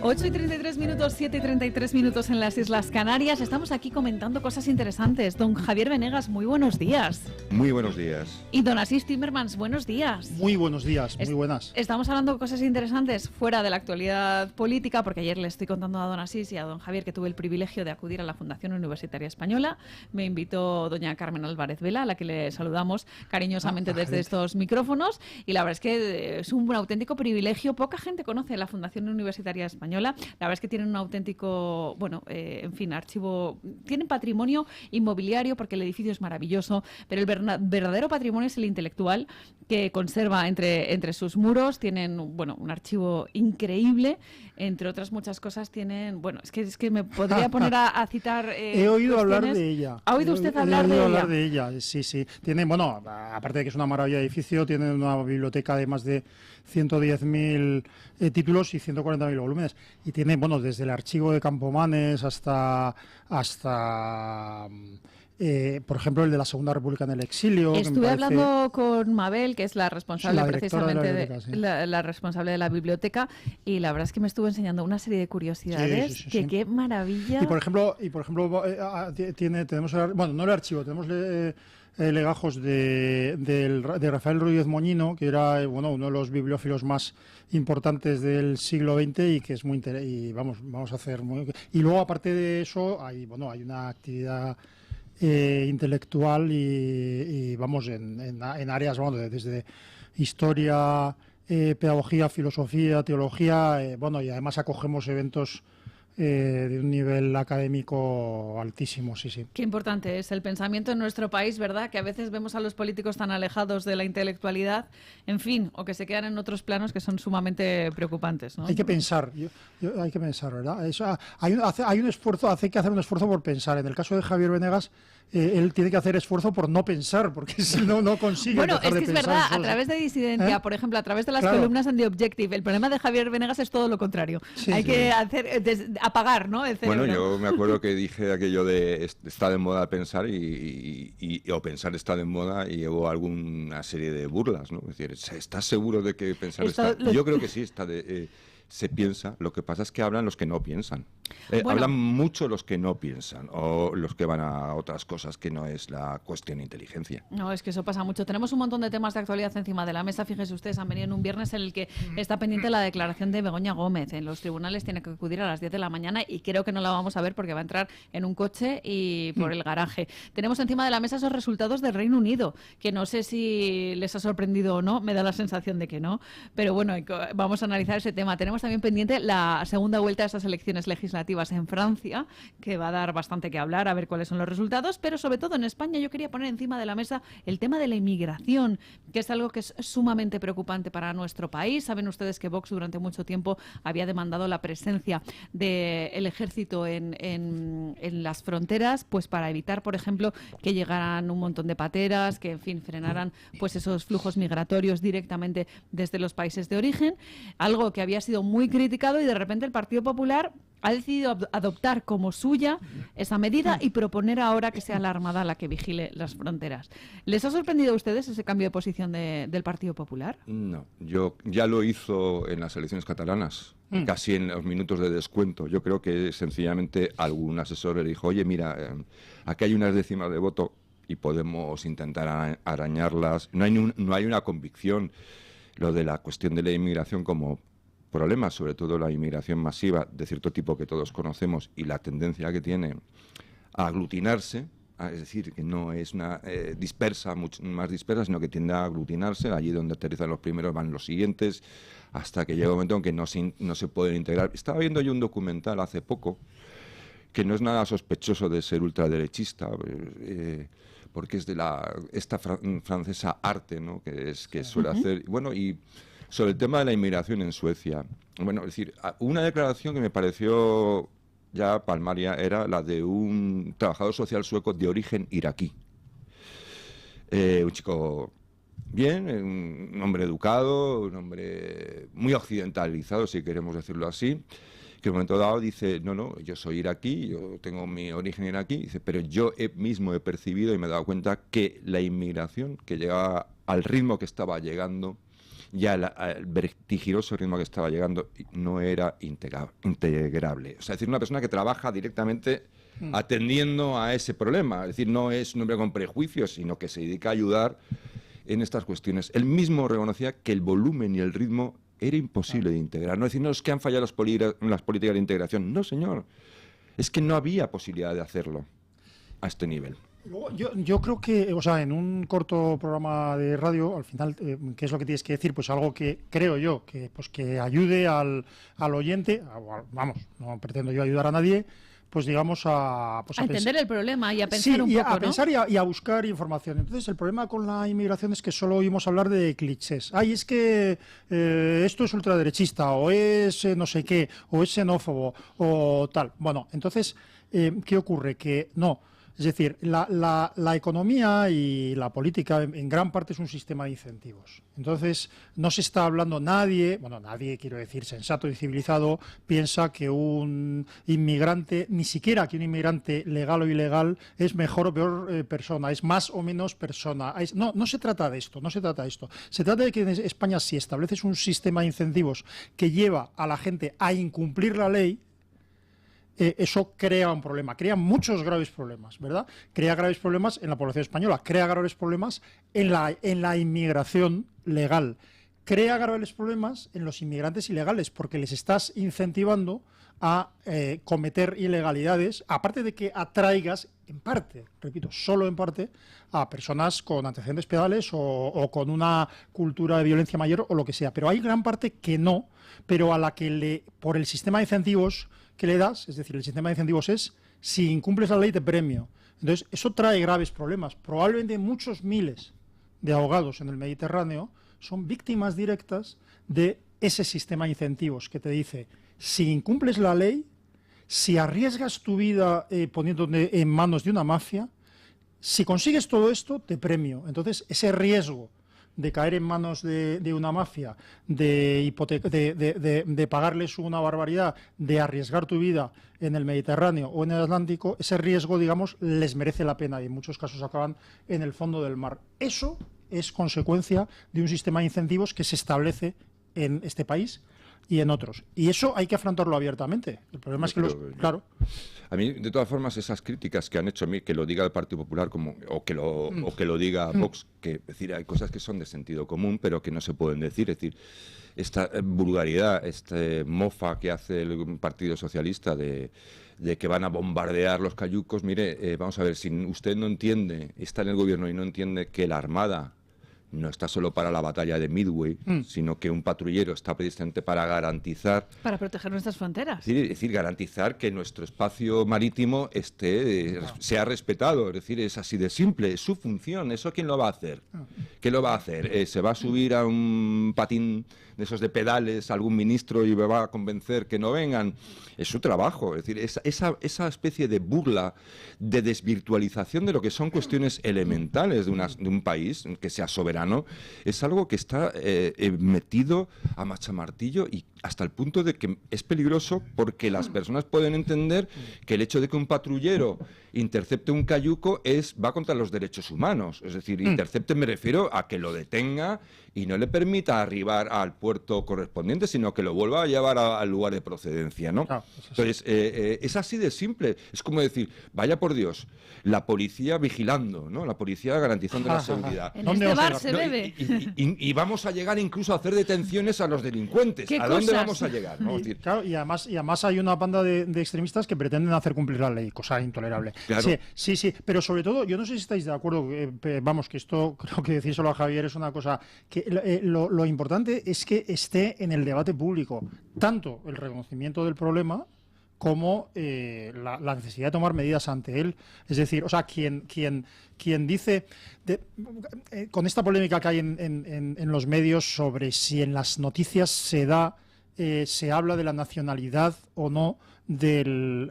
8:33, 7:33 en las Islas Canarias. Estamos aquí comentando cosas interesantes. Don Javier Venegas, muy buenos días. Muy buenos días. Y don Asís Timmermans, buenos días. Muy buenos días, muy buenas. Estamos hablando de cosas interesantes fuera de la actualidad política, porque ayer le estoy contando a don Asís y a don Javier que tuve el privilegio de acudir a la Fundación Universitaria Española. Me invitó doña Carmen Álvarez Vela, a la que le saludamos cariñosamente desde estos micrófonos. Y la verdad es que es un auténtico privilegio. Poca gente conoce la Fundación Universitaria Española. La verdad es que tienen un auténtico, archivo, tienen patrimonio inmobiliario porque el edificio es maravilloso, pero el verdadero patrimonio es el intelectual que conserva entre sus muros. Tienen, un archivo increíble, entre otras muchas cosas tienen, es que me podría poner a citar he oído hablar de ella. ¿Ha oído usted hablar de ella? Sí. Tiene, aparte de que es una maravilla de edificio, tiene una biblioteca de más de 110.000 títulos y 140.000 volúmenes. Y tiene, desde el archivo de Campomanes hasta por ejemplo, el de la Segunda República en el exilio. Estuve hablando con Mabel, que es la responsable precisamente la responsable de la biblioteca, y la verdad es que me estuvo enseñando una serie de curiosidades. Sí. Qué maravilla. Y por ejemplo, tenemos, no el archivo, tenemos legajos de Rafael Rodríguez Moñino, que era uno de los bibliófilos más importantes del siglo XX y que es muy interesante. Y vamos a hacer y luego, aparte de eso, hay una actividad intelectual y en áreas desde historia, pedagogía, filosofía, teología, y además acogemos eventos de un nivel académico altísimo, sí. Qué importante es el pensamiento en nuestro país, ¿verdad? Que a veces vemos a los políticos tan alejados de la intelectualidad, en fin, o que se quedan en otros planos que son sumamente preocupantes, ¿no? Hay que pensar, hay que pensar, ¿verdad? Hay un esfuerzo, hay que hacer un esfuerzo por pensar. En el caso de Javier Venegas, él tiene que hacer esfuerzo por no pensar, porque si no consigue dejar de pensar. Es verdad, a través de Disidencia, por ejemplo, a través de las columnas en The Objective, el problema de Javier Venegas es todo lo contrario. Hay que apagar, ¿no?, el cerebro. Bueno, yo me acuerdo que dije aquello de está de moda pensar o pensar está de moda, y hubo alguna serie de burlas, ¿no? Es decir, ¿estás seguro de que pensar está? Yo creo que sí, se piensa. Lo que pasa es que hablan los que no piensan. Hablan mucho los que no piensan, o los que van a otras cosas que no es la cuestión de inteligencia. No, es que eso pasa mucho. Tenemos un montón de temas de actualidad encima de la mesa. Fíjense ustedes, han venido en un viernes en el que está pendiente la declaración de Begoña Gómez. En los tribunales tiene que acudir a las 10 de la mañana y creo que no la vamos a ver porque va a entrar en un coche y por el garaje. Tenemos encima de la mesa esos resultados del Reino Unido, que no sé si les ha sorprendido o no, me da la sensación de que no, pero vamos a analizar ese tema. Tenemos también pendiente la segunda vuelta de esas elecciones legislativas en Francia, que va a dar bastante que hablar, a ver cuáles son los resultados, pero sobre todo en España yo quería poner encima de la mesa el tema de la inmigración, que es algo que es sumamente preocupante para nuestro país. Saben ustedes que Vox durante mucho tiempo había demandado la presencia del ejército en las fronteras, pues para evitar, por ejemplo, que llegaran un montón de pateras, que en fin frenaran pues esos flujos migratorios directamente desde los países de origen, algo que había sido muy criticado, y de repente el Partido Popular ha decidido adoptar como suya esa medida y proponer ahora que sea la Armada la que vigile las fronteras. ¿Les ha sorprendido a ustedes ese cambio de posición del Partido Popular? No, ya lo hizo en las elecciones catalanas, casi en los minutos de descuento. Yo creo que sencillamente algún asesor le dijo, oye, mira, aquí hay unas décimas de voto y podemos intentar arañarlas. No hay una convicción. Lo de la cuestión de la inmigración como problemas, sobre todo la inmigración masiva de cierto tipo que todos conocemos, y la tendencia que tiene a aglutinarse, es decir, que no es una dispersa, mucho más dispersa, sino que tiende a aglutinarse. Allí donde aterrizan los primeros van los siguientes, hasta que llega un momento en que no se pueden integrar. Estaba viendo yo un documental hace poco que no es nada sospechoso de ser ultraderechista, porque es de esta francesa Arte, ¿no?, que suele hacer, y sobre el tema de la inmigración en Suecia. Es decir, una declaración que me pareció ya palmaria era la de un trabajador social sueco de origen iraquí. Un chico bien, un hombre educado, un hombre muy occidentalizado, si queremos decirlo así, que en un momento dado dice, no, yo soy iraquí, yo tengo mi origen iraquí, dice, pero yo mismo he percibido y me he dado cuenta que la inmigración que llegaba al ritmo que estaba llegando ya al vertiginoso ritmo que estaba llegando no era integrable. O sea, es decir, una persona que trabaja directamente atendiendo a ese problema. Es decir, no es un hombre con prejuicios, sino que se dedica a ayudar en estas cuestiones. Él mismo reconocía que el volumen y el ritmo era imposible de integrar. No es decir, no es que han fallado las políticas de integración. No, señor. Es que no había posibilidad de hacerlo a este nivel. Yo creo que, o sea, en un corto programa de radio, al final, ¿qué es lo que tienes que decir? Pues algo que creo yo, que pues que ayude al oyente, vamos, no pretendo yo ayudar a nadie, pues digamos a entender el problema y a pensar un poco, a pensar y a buscar información. Entonces, el problema con la inmigración es que solo oímos hablar de clichés. Ay, es que esto es ultraderechista, o es no sé qué, o es xenófobo, o tal. Bueno, entonces, ¿qué ocurre? Que no. Es decir, la economía y la política en gran parte es un sistema de incentivos. Entonces, no se está hablando nadie, quiero decir, sensato y civilizado, piensa que un inmigrante, ni siquiera que un inmigrante legal o ilegal, es mejor o peor persona, es más o menos persona. No se trata de esto, no se trata de esto. Se trata de que en España, si estableces un sistema de incentivos que lleva a la gente a incumplir la ley, eso crea un problema, crea muchos graves problemas, ¿verdad? Crea graves problemas en la población española, crea graves problemas en la inmigración legal, crea graves problemas en los inmigrantes ilegales, porque les estás incentivando a cometer ilegalidades, aparte de que atraigas, en parte, repito, solo en parte, a personas con antecedentes penales o con una cultura de violencia mayor o lo que sea. Pero hay gran parte que no, pero a la que por el sistema de incentivos que le das, es decir, el sistema de incentivos es, si incumples la ley te premio. Entonces, eso trae graves problemas. Probablemente muchos miles de ahogados en el Mediterráneo son víctimas directas de ese sistema de incentivos que te dice, si incumples la ley, si arriesgas tu vida poniéndote en manos de una mafia, si consigues todo esto, te premio. Entonces, ese riesgo de caer en manos de una mafia, de pagarles una barbaridad, de arriesgar tu vida en el Mediterráneo o en el Atlántico, ese riesgo, digamos, les merece la pena y en muchos casos acaban en el fondo del mar. Eso es consecuencia de un sistema de incentivos que se establece en este país y en otros. Y eso hay que afrontarlo abiertamente. El problema es que claro. A mí, de todas formas, esas críticas que han hecho a mí, que lo diga el Partido Popular o que lo diga Vox, que es decir, hay cosas que son de sentido común, pero que no se pueden decir. Es decir, esta vulgaridad, esta mofa que hace el Partido Socialista de que van a bombardear los cayucos, mire, vamos a ver, si usted no entiende, está en el gobierno y no entiende que la Armada no está solo para la batalla de Midway, sino que un patrullero está precisamente para garantizar... Para proteger nuestras fronteras. Es decir, garantizar que nuestro espacio marítimo sea respetado. Es decir, es así de simple, es su función. ¿Eso quién lo va a hacer? ¿Qué lo va a hacer? ¿Se va a subir a un patín de esos de pedales algún ministro y me va a convencer que no vengan? Es su trabajo. Es decir, esa especie de burla, de desvirtualización de lo que son cuestiones elementales de un país que sea soberano, es algo que está metido a machamartillo y hasta el punto de que es peligroso porque las personas pueden entender que el hecho de que un patrullero intercepte un cayuco va contra los derechos humanos. Es decir, intercepte me refiero a que lo detenga y no le permita arribar al puerto correspondiente, sino que lo vuelva a llevar al lugar de procedencia, ¿no? Entonces, es así de simple. Es como decir, vaya por Dios, la policía vigilando, ¿no? La policía garantizando la seguridad. En este bar se bebe. Y vamos a llegar incluso a hacer detenciones a los delincuentes. ¿A dónde vamos a llegar? ¿No? Y además hay una banda de extremistas que pretenden hacer cumplir la ley, cosa intolerable. Claro. Sí, pero sobre todo, yo no sé si estáis de acuerdo, vamos, que esto creo que decírselo a Javier es una cosa que lo importante es que esté en el debate público tanto el reconocimiento del problema como la necesidad de tomar medidas ante él. Es decir, o sea, quien dice, con esta polémica que hay en los medios sobre si en las noticias se habla de la nacionalidad o no del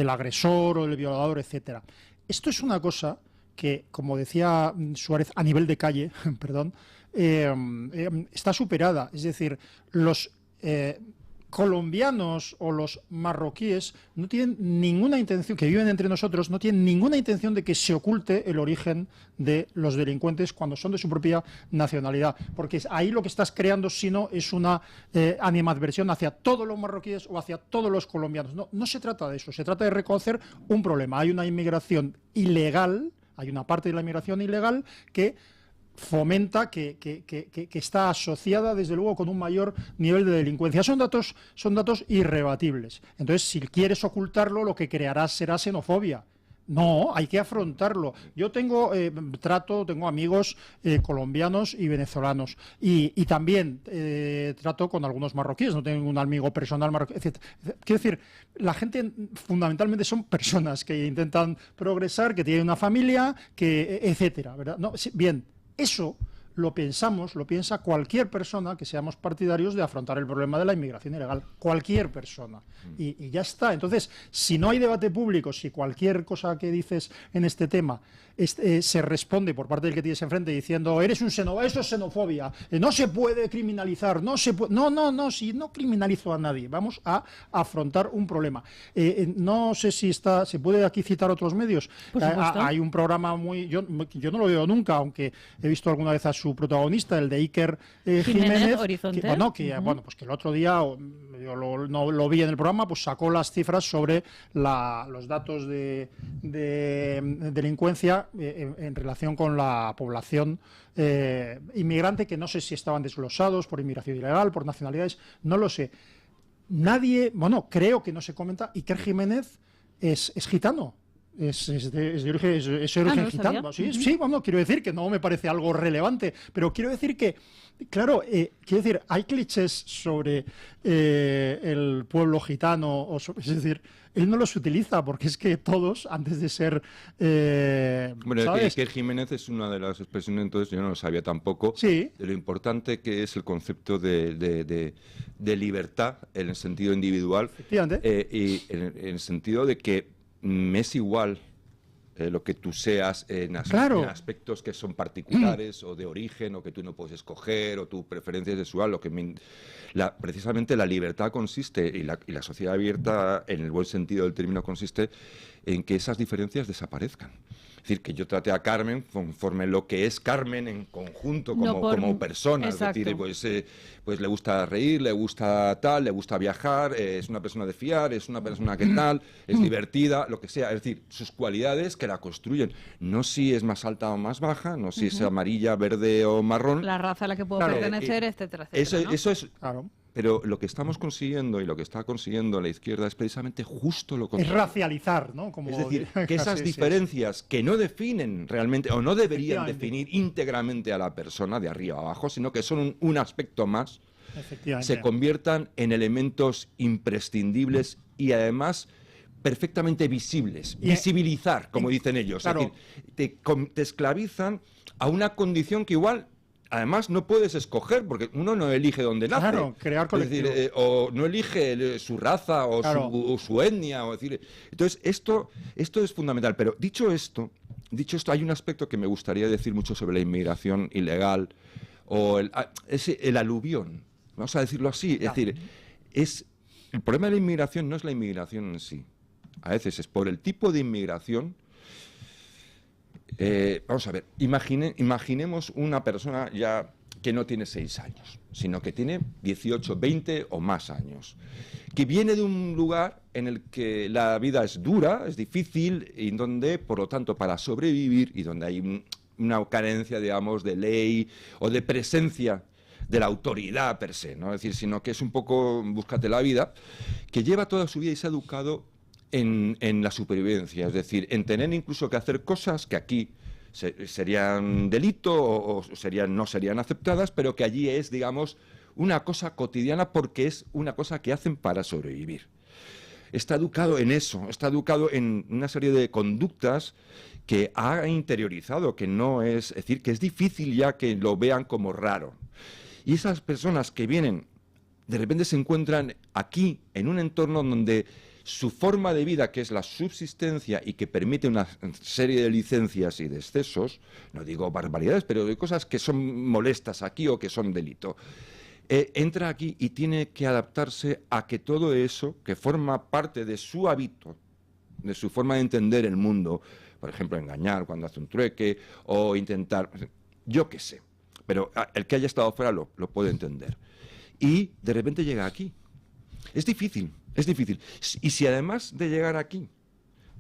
agresor o del violador, etcétera. Esto es una cosa que, como decía Suárez, a nivel de calle, perdón, está superada. Es decir, colombianos o los marroquíes no tienen ninguna intención, que viven entre nosotros, no tienen ninguna intención de que se oculte el origen de los delincuentes cuando son de su propia nacionalidad, porque ahí lo que estás creando, si no, es una animadversión hacia todos los marroquíes o hacia todos los colombianos. No, no se trata de eso, se trata de reconocer un problema. Hay una inmigración ilegal, hay una parte de la inmigración ilegal que fomenta, que está asociada desde luego con un mayor nivel de delincuencia. Son datos irrebatibles. Entonces, si quieres ocultarlo, lo que crearás será xenofobia. No, hay que afrontarlo. Yo tengo amigos colombianos y venezolanos y también trato con algunos marroquíes, no tengo un amigo personal marroquí, etc. Quiero decir, la gente fundamentalmente son personas que intentan progresar, que tienen una familia, etcétera, ¿verdad? No, bien, eso lo piensa cualquier persona que seamos partidarios de afrontar el problema de la inmigración ilegal. Cualquier persona. Y ya está. Entonces, si no hay debate público, si cualquier cosa que dices en este tema se responde por parte del que tienes enfrente diciendo eres un xenófobo, eso es xenofobia, no se puede criminalizar, no se puede... No, si no criminalizo a nadie, vamos a afrontar un problema. No sé si se puede aquí citar otros medios. Hay un programa yo no lo veo nunca, aunque he visto alguna vez a su protagonista, el de Iker Jiménez, Horizonte. Que el otro día yo lo vi en el programa, pues sacó las cifras sobre los datos de delincuencia en relación con la población inmigrante, que no sé si estaban desglosados por inmigración ilegal, por nacionalidades, no lo sé. Creo que no se comenta. Iker Jiménez es gitano. Es de origen gitano. Sí, quiero decir que no me parece algo relevante, pero quiero decir que, claro, hay clichés sobre el pueblo gitano, es decir, él no los utiliza porque es que todos, antes de ser... ¿sabes? Que Jiménez es una de las expresiones, entonces yo no lo sabía tampoco, sí, de lo importante que es el concepto de libertad en el sentido individual, y en el sentido de que me es igual lo que tú seas en aspectos que son particulares o de origen o que tú no puedes escoger o tu preferencia sexual. Precisamente la libertad consiste, y la sociedad abierta en el buen sentido del término consiste en que esas diferencias desaparezcan. Es decir, que yo trate a Carmen conforme lo que es Carmen en conjunto, como persona. Exacto. Es decir, pues le gusta reír, le gusta tal, le gusta viajar, es una persona de fiar, es una persona que tal, es divertida, lo que sea. Es decir, sus cualidades que la construyen. No si es más alta o más baja, no si es amarilla, verde o marrón. La raza a la que puedo pertenecer, etcétera, etcétera. Eso es... Claro. Pero lo que estamos consiguiendo y lo que está consiguiendo la izquierda es precisamente justo lo contrario. Es racializar, ¿no? Es decir, que esas diferencias que no definen realmente o no deberían definir íntegramente a la persona de arriba a abajo, sino que son un aspecto más, se conviertan en elementos imprescindibles y además perfectamente visibles. Visibilizar, como dicen ellos. Claro. Es decir, te esclavizan a una condición que igual... Además, no puedes escoger, porque uno no elige dónde nace. Claro, crear colectivo. Es decir, o no elige su raza o su etnia. Entonces, esto es fundamental. Pero dicho esto, hay un aspecto que me gustaría decir mucho sobre la inmigración ilegal o el aluvión. Vamos a decirlo así. Es decir, el problema de la inmigración no es la inmigración en sí. A veces es por el tipo de inmigración. Vamos a ver, imaginemos una persona ya que no tiene 6 años, sino que tiene 18, 20 o más años, que viene de un lugar en el que la vida es dura, es difícil, y donde, por lo tanto, para sobrevivir, y donde hay una carencia, digamos, de ley o de presencia de la autoridad per se, ¿no? Es decir, sino que es un poco búscate la vida, que lleva toda su vida y se ha educado en la supervivencia, es decir, en tener incluso que hacer cosas que aquí serían delito o no serían aceptadas, pero que allí es, digamos, una cosa cotidiana porque es una cosa que hacen para sobrevivir. Está educado en eso, está educado en una serie de conductas que ha interiorizado, que no es decir, que es difícil ya que lo vean como raro. Y esas personas que vienen, de repente se encuentran aquí, en un entorno donde su forma de vida, que es la subsistencia y que permite una serie de licencias y de excesos, no digo barbaridades, pero de cosas que son molestas aquí o que son delito, entra aquí y tiene que adaptarse a que todo eso, que forma parte de su hábito, de su forma de entender el mundo, por ejemplo, engañar cuando hace un trueque o intentar, yo qué sé, pero el que haya estado fuera lo puede entender. Y de repente llega aquí. Es difícil, es difícil. Y si además de llegar aquí,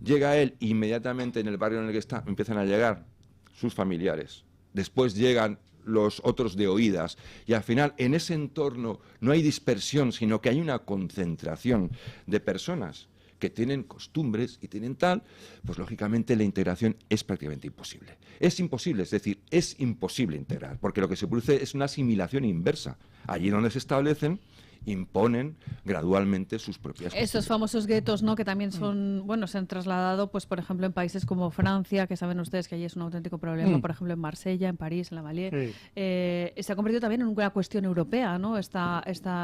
llega él inmediatamente en el barrio en el que está, empiezan a llegar sus familiares, después llegan los otros de oídas, y al final en ese entorno no hay dispersión, sino que hay una concentración de personas que tienen costumbres y tienen tal, pues lógicamente la integración es prácticamente imposible. Es imposible, es decir, es imposible integrar, porque lo que se produce es una asimilación inversa. Allí donde se establecen, imponen gradualmente sus propias costumbres. Esos famosos guetos, ¿no? Que también son, bueno, se han trasladado, pues por ejemplo, en países como Francia, que saben ustedes que allí es un auténtico problema, por ejemplo en Marsella, en París, en La Vallière. Se ha convertido también en una cuestión europea, ¿no? Esta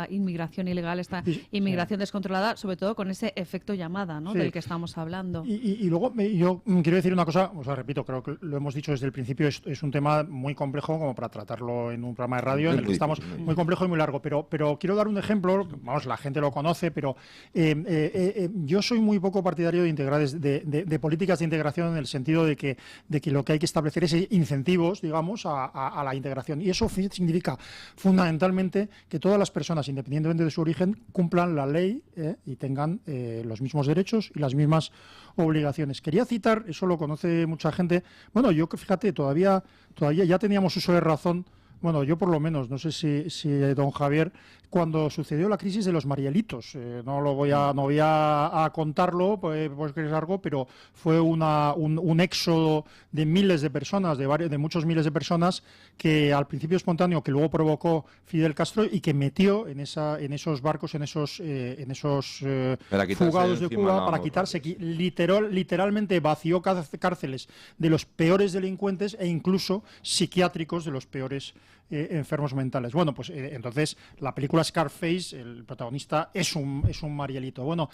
inmigración ilegal, esta inmigración descontrolada, sobre todo con ese efecto llamada, ¿no? Del que estamos hablando. Y luego yo quiero decir una cosa, o sea, repito, creo que lo hemos dicho desde el principio, es un tema muy complejo como para tratarlo en un programa de radio en el que estamos, muy complejo y muy largo, pero quiero dar un ejemplo, vamos, la gente lo conoce, pero yo soy muy poco partidario de políticas de integración, en el sentido de que lo que hay que establecer es incentivos, digamos, a la integración. Y eso significa fundamentalmente que todas las personas, independientemente de su origen, cumplan la ley y tengan los mismos derechos y las mismas obligaciones. Quería citar, eso lo conoce mucha gente, bueno, yo que fíjate, todavía ya teníamos uso de razón. Bueno, yo por lo menos, no sé si don Javier, cuando sucedió la crisis de los Marielitos, no voy a contarlo, pues que es largo, pero fue un éxodo de miles de personas, de muchos miles de personas, que al principio espontáneo, que luego provocó Fidel Castro y que metió en esos barcos, en esos fugados de Cuba, para quitarse, literalmente vació cárceles de los peores delincuentes e incluso psiquiátricos de los peores enfermos mentales. Bueno, pues entonces la película Scarface, el protagonista es un Marielito. Bueno,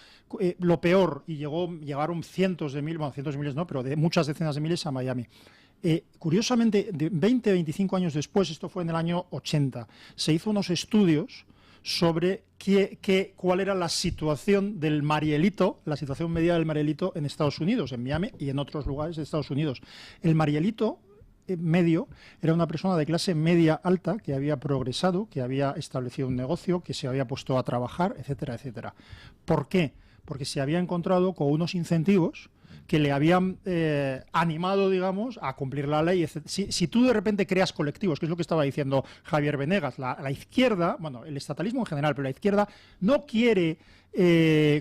lo peor, y llegaron cientos de miles no, pero de muchas decenas de miles a Miami. Curiosamente, 25 años después, esto fue en el año 80, se hizo unos estudios sobre cuál era la situación del Marielito, la situación media del Marielito en Estados Unidos, en Miami y en otros lugares de Estados Unidos. El Marielito medio era una persona de clase media alta que había progresado, que había establecido un negocio, que se había puesto a trabajar, etcétera, etcétera. ¿Por qué? Porque se había encontrado con unos incentivos que le habían animado, digamos, a cumplir la ley. Si tú de repente creas colectivos, que es lo que estaba diciendo Javier Venegas, la izquierda, bueno, el estatalismo en general, pero la izquierda no quiere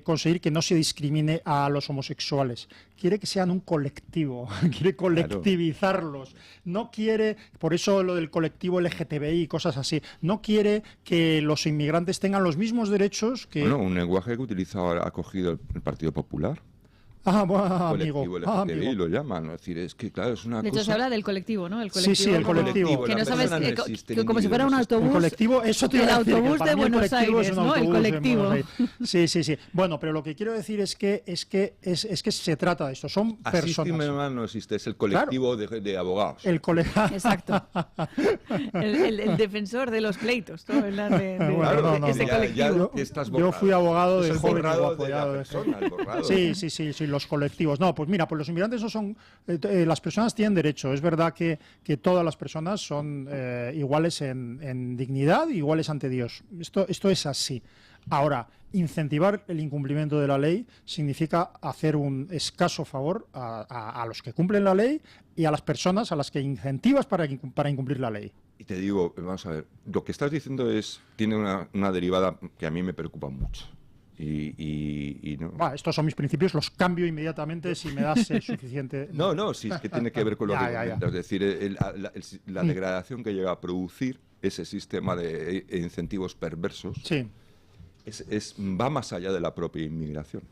conseguir que no se discrimine a los homosexuales. Quiere que sean un colectivo, quiere colectivizarlos. No quiere, por eso lo del colectivo LGTBI y cosas así, no quiere que los inmigrantes tengan los mismos derechos que... Bueno, un lenguaje que ha cogido el Partido Popular. Bueno, amigo. amigo. Lo llaman, es decir, es que claro, es una de cosa... hecho, se habla del colectivo, ¿no? El colectivo, sí, el colectivo. Que no sabes, que como si fuera un autobús. El colectivo, eso te el iba a decir, autobús de Buenos Aires, ¿no? El colectivo. Sí. Bueno, pero lo que quiero decir es que se trata de esto. Son personas. No existe, es el colectivo de abogados. Exacto. El defensor de los pleitos, ¿no? Ese colectivo. Yo fui abogado de joven guapo. Sí, los colectivos. No, pues mira, pues los inmigrantes no son... las personas tienen derecho. Es verdad que todas las personas son iguales en dignidad, iguales ante Dios. Esto es así. Ahora, incentivar el incumplimiento de la ley significa hacer un escaso favor a los que cumplen la ley y a las personas a las que incentivas para incumplir la ley. Y te digo, vamos a ver, lo que estás diciendo tiene una derivada que a mí me preocupa mucho. Y no. Estos son mis principios, los cambio inmediatamente si me das suficiente... No, sí, es que tiene que ver con lo que comentas. Es decir, la degradación que llega a producir ese sistema de incentivos perversos va más allá de la propia inmigración.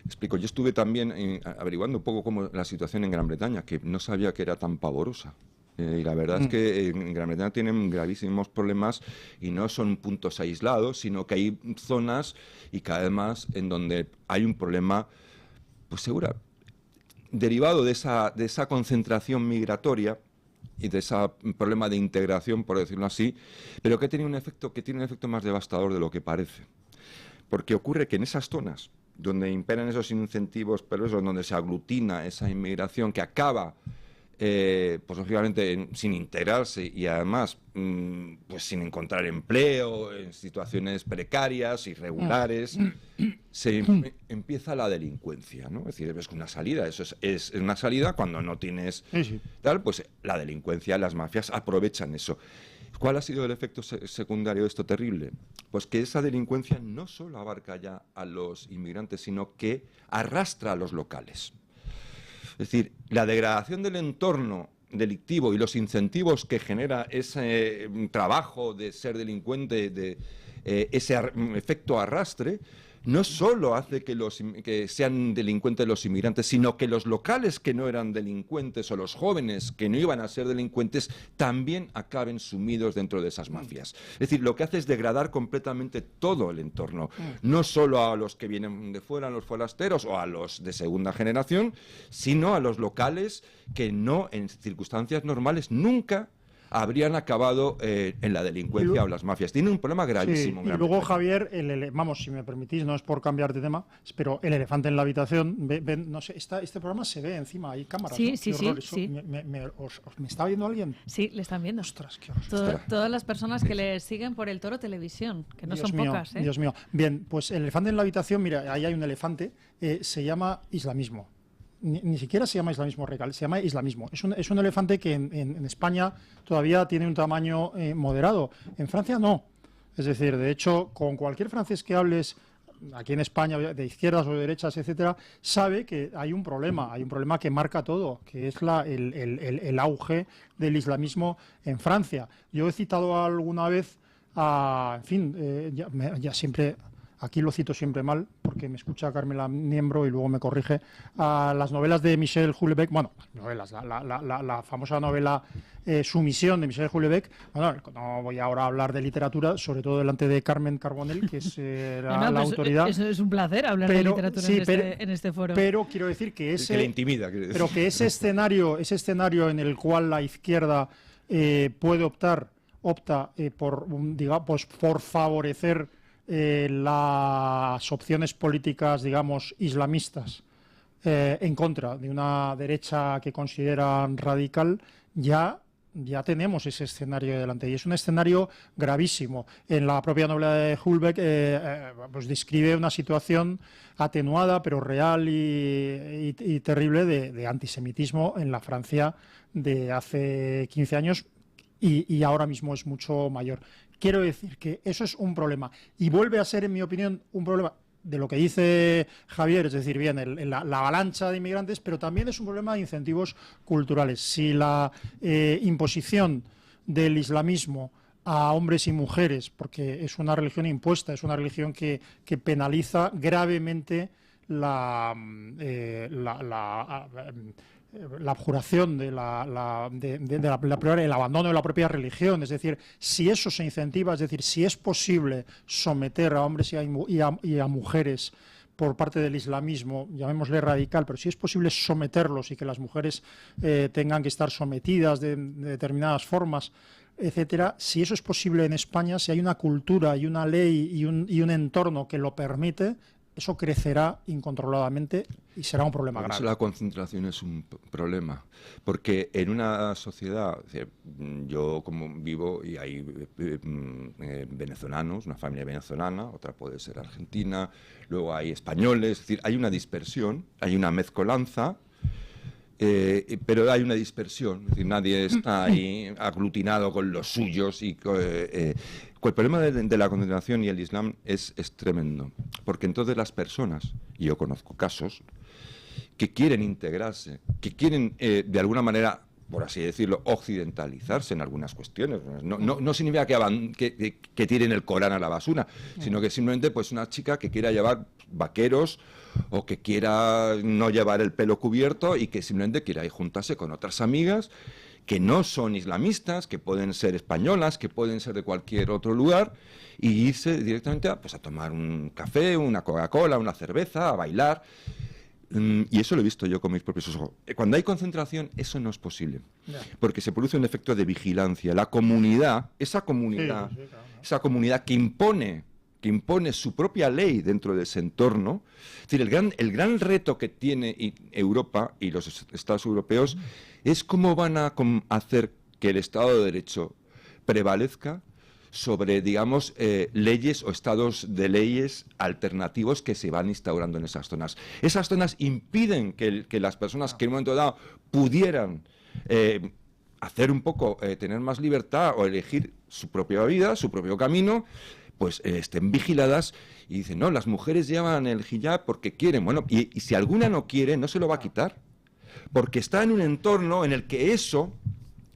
Explico, yo estuve también averiguando un poco cómo la situación en Gran Bretaña, que no sabía que era tan pavorosa. Y la verdad es que en Gran Bretaña tienen gravísimos problemas y no son puntos aislados, sino que hay zonas y cada vez más en donde hay un problema, pues segura, derivado de esa concentración migratoria y de ese problema de integración, por decirlo así, pero que tiene un efecto más devastador de lo que parece. Porque ocurre que en esas zonas donde imperan esos incentivos perversos, donde se aglutina esa inmigración que acaba, pues lógicamente sin integrarse y además pues sin encontrar empleo, en situaciones precarias, irregulares, se empieza la delincuencia, ¿no? Es decir, es una salida, eso es una salida cuando no tienes tal, pues la delincuencia, las mafias aprovechan eso. ¿Cuál ha sido el efecto secundario de esto terrible? Pues que esa delincuencia no solo abarca ya a los inmigrantes, sino que arrastra a los locales. Es decir, la degradación del entorno delictivo y los incentivos que genera ese trabajo de ser delincuente, de ese efecto arrastre, no solo hace que sean delincuentes los inmigrantes, sino que los locales que no eran delincuentes o los jóvenes que no iban a ser delincuentes también acaben sumidos dentro de esas mafias. Es decir, lo que hace es degradar completamente todo el entorno, no solo a los que vienen de fuera, a los forasteros o a los de segunda generación, sino a los locales que no, en circunstancias normales, nunca habrían acabado en la delincuencia o las mafias. Tiene un problema gravísimo. Sí, y luego, Javier, vamos, si me permitís, no es por cambiar de tema, pero el elefante en la habitación, no sé, este programa se ve encima, hay cámaras. Sí, ¿no? sí. ¿Me está viendo alguien? Sí, le están viendo. Ostras, qué horror. Todas las personas que le siguen por el Toro Televisión, que no son pocas. Dios mío. Bien, pues el elefante en la habitación, mira, ahí hay un elefante, se llama islamismo. Ni siquiera se llama islamismo radical, se llama islamismo. Es un elefante que en España todavía tiene un tamaño moderado. En Francia no. Es decir, de hecho, con cualquier francés que hables aquí en España, de izquierdas o de derechas, etcétera, sabe que hay un problema que marca todo, que es el auge del islamismo en Francia. Yo he citado alguna vez en fin, ya siempre... Aquí lo cito siempre mal, porque me escucha Carmela Niembro y luego me corrige, a las novelas de Michel Houellebecq, bueno, novelas, la famosa novela Sumisión de Michel Houellebecq. Bueno, no voy ahora a hablar de literatura, sobre todo delante de Carmen Carbonell, que es la autoridad. Es un placer hablar de literatura en este foro. Pero quiero decir que que le intimida, pero que ese escenario en el cual la izquierda opta por favorecer las opciones políticas, digamos, islamistas en contra de una derecha que consideran radical, ya tenemos ese escenario delante y es un escenario gravísimo. En la propia novela de Houellebecq pues describe una situación atenuada pero real y terrible de antisemitismo en la Francia de hace 15 años y ahora mismo es mucho mayor. Quiero decir que eso es un problema y vuelve a ser, en mi opinión, un problema de lo que dice Javier, es decir, bien, la avalancha de inmigrantes, pero también es un problema de incentivos culturales. Si la imposición del islamismo a hombres y mujeres, porque es una religión impuesta, es una religión que penaliza gravemente la abjuración el abandono de la propia religión, es decir, si eso se incentiva, es decir, si es posible someter a hombres y a mujeres por parte del islamismo, llamémosle radical, pero si es posible someterlos y que las mujeres tengan que estar sometidas de determinadas formas, etcétera, si eso es posible en España, si hay una cultura y una ley y un entorno que lo permite, eso crecerá incontroladamente y será un problema grave. La concentración es un problema, porque en una sociedad, yo como vivo y hay venezolanos, una familia venezolana, otra puede ser argentina, luego hay españoles, es decir, hay una dispersión, hay una mezcolanza, pero hay una dispersión, es decir, nadie está ahí aglutinado con los suyos y el problema de la concentración y el Islam es tremendo, porque entonces las personas, y yo conozco casos, que quieren integrarse, que quieren de alguna manera, por así decirlo, occidentalizarse en algunas cuestiones. No significa que tiren el Corán a la basura, sino que simplemente pues una chica que quiera llevar vaqueros o que quiera no llevar el pelo cubierto y que simplemente quiera ir juntarse con otras amigas que no son islamistas, que pueden ser españolas, que pueden ser de cualquier otro lugar, y irse directamente a tomar un café, una Coca-Cola, una cerveza, a bailar. Y eso lo he visto yo con mis propios ojos. Cuando hay concentración, eso no es posible. Porque se produce un efecto de vigilancia. La comunidad, esa comunidad que impone su propia ley dentro de ese entorno. Es decir, el gran reto que tiene Europa y los Estados europeos es cómo van a hacer que el Estado de Derecho prevalezca sobre, digamos, leyes o estados de leyes alternativos que se van instaurando en esas zonas. Esas zonas impiden que las personas que en un momento dado pudieran hacer un poco, tener más libertad o elegir su propia vida, su propio camino, pues estén vigiladas y dicen, no, las mujeres llevan el hijab porque quieren. Bueno, y si alguna no quiere, no se lo va a quitar, porque está en un entorno en el que eso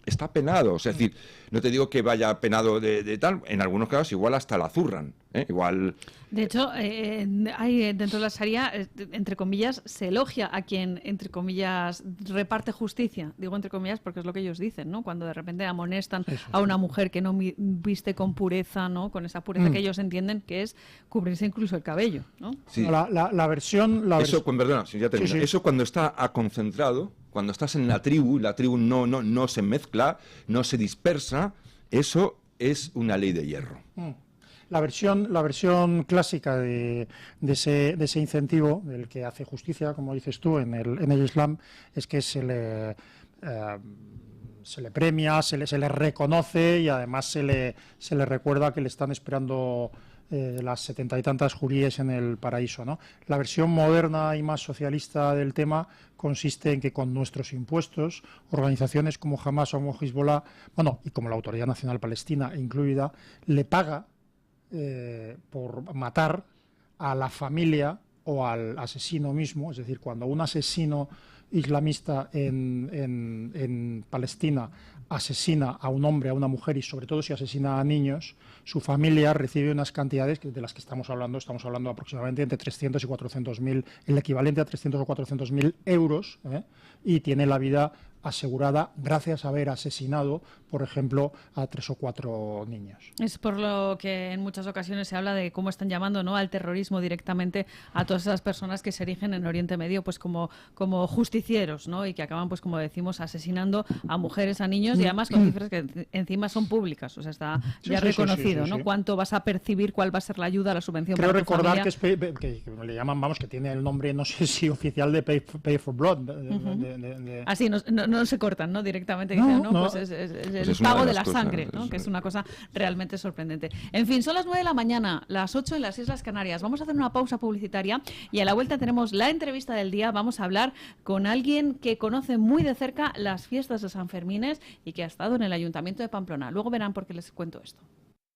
está penado. O sea, es decir, no te digo que vaya penado de tal, en algunos casos igual hasta la zurran, igual... De hecho, hay dentro de la Sharia, entre comillas, se elogia a quien, entre comillas, reparte justicia. Digo entre comillas porque es lo que ellos dicen, ¿no? Cuando de repente amonestan a una mujer que no viste con pureza, ¿no? Con esa pureza que ellos entienden que es cubrirse incluso el cabello, ¿no? Sí. La versión... Perdona, si ya termino. Sí. Eso cuando está concentrado, cuando estás en la tribu no se mezcla, no se dispersa, eso es una ley de hierro. La versión clásica de ese incentivo, del que hace justicia, como dices tú, en el Islam, es que se le premia, se le reconoce y además se le recuerda que le están esperando las 70 y tantas juríes en el paraíso, ¿no? La versión moderna y más socialista del tema consiste en que con nuestros impuestos, organizaciones como Hamas o como Hezbollah, y como la Autoridad Nacional Palestina incluida, le paga por matar a la familia o al asesino mismo. Es decir, cuando un asesino islamista en Palestina asesina a un hombre, a una mujer y sobre todo si asesina a niños, su familia recibe unas cantidades de las que estamos hablando aproximadamente entre 300 y 400.000, el equivalente a 300 o 400.000 euros, y tiene la vida asegurada gracias a haber asesinado, por ejemplo, a 3 o 4 niños. Es por lo que en muchas ocasiones se habla de cómo están llamando, ¿no?, al terrorismo directamente a todas esas personas que se erigen en Oriente Medio pues como justicieros, ¿no?, y que acaban, pues como decimos, asesinando a mujeres, a niños, y además con cifras que encima son públicas. O sea, está ya reconocido, ¿no? Cuánto vas a percibir, cuál va a ser la ayuda, la subvención. Creo para tu recordar familia. que le llaman, que tiene el nombre, no sé si oficial, de Pay for Blood. Así, no se cortan, ¿no? Directamente dicen, pues es el pago de la sangre, ¿no? Que es una cosa realmente sorprendente. En fin, son las 9 de la mañana, las 8 en las Islas Canarias. Vamos a hacer una pausa publicitaria y a la vuelta tenemos la entrevista del día. Vamos a hablar con alguien que conoce muy de cerca las fiestas de San Fermines y que ha estado en el Ayuntamiento de Pamplona. Luego verán por qué les cuento esto.